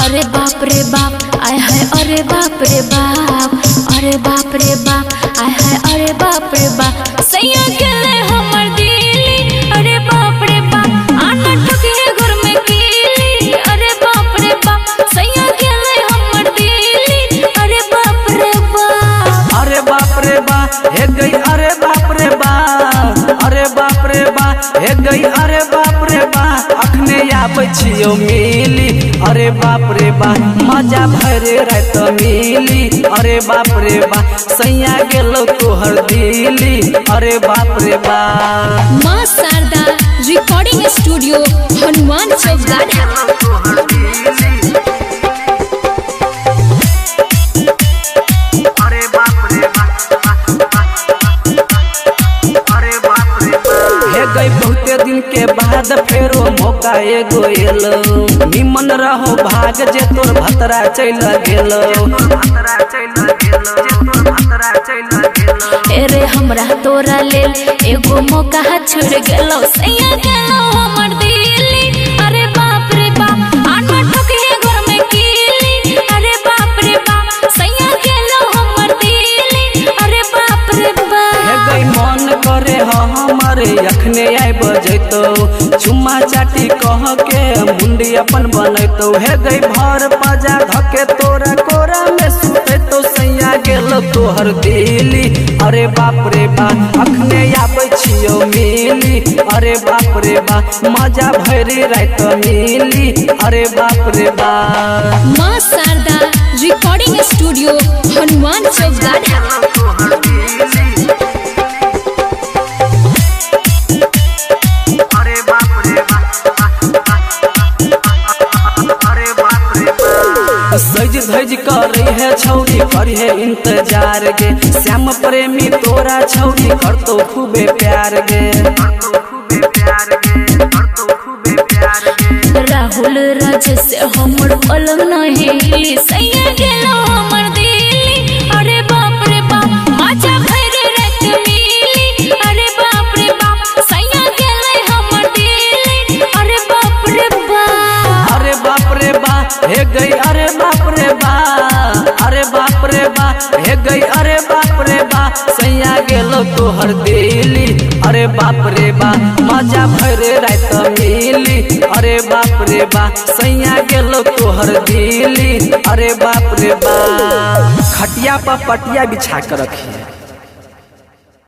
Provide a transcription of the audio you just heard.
अरे बाप रे बाप आय है, अरे बाप रे बाप, अरे बाप रे बाप आय है, अरे बाप रे बाप सैया गेले हमर दिली। अरे बाप रे बाप आना ठके घर में कीली। अरे बाप रे बाप सैया गेले हमर दिली। अरे बाप रे बाप, अरे बाप रे बा हे गई, अरे बाप रे बा, अरे बाप रे बा हे गई, अरे बाप रे बा अखने आबै छियौ मिली। अरे बाप रे बा मजा भरे रात मिली। अरे बाप रे बा सैया गेलो तोहर दिली। अरे बाप रे बा माँ शारदा रिकॉर्डिंग स्टूडियो हनुमान चौक गाढ़ा। बहुते दिन के बाद फेरो मौका एगो एलो। निमन रहो भाग जे तोर भतरा चल गेलो। अरे हमरा तोरा लेल एगो मौका छोड़ गेलो। सैया गेलो हमर दिली। अरे बाप रे बाप आना ठके घर में कीली। अरे बाप रे बाप सैया गेलो हमर दिली। अरे बाप रे बाप हे गई मन करे हमारे अखने आइब जैतो। चुम्मा चाटी कह के मुंडी अपन बनैतो। हे गई भर पाजा धके तोरा कोरा में सुतैतो। सैया गेलो तोहर दिली। अरे बाप रे बा अखने आबै छियौ मिली। अरे बाप रे बा मजा भरी रात मिली। अरे बाप रे बा माँ शारदा रिकॉर्डिंग स्टूडियो हनुमान चौक गाढ़ा। सज धज कर है छौरी कर है इंतजार गे। श्याम प्रेमी तोरा छौरी करतो खूबे प्यार गे। राहुल राज से हमर पलंग नहीं। सैया गेलो हमर दिली। अरे बाप रे बाप मजा भरे रात मिली। अरे बाप रे बाप सैया गेले हमर दिली। अरे बाप रे बाप, अरे बाप रे बा हे गई, अरे बाप रे बा, अरे बाप रे बा हे गई, अरे बाप रे बा सैया गेलो तोहर दिली। अरे बाप रे बा मजा भरे रात मिली। अरे बाप रे बा सैया गेलो तोहर दिली। अरे बाप रे बा खटिया पर पटिया बिछा कर रखिए।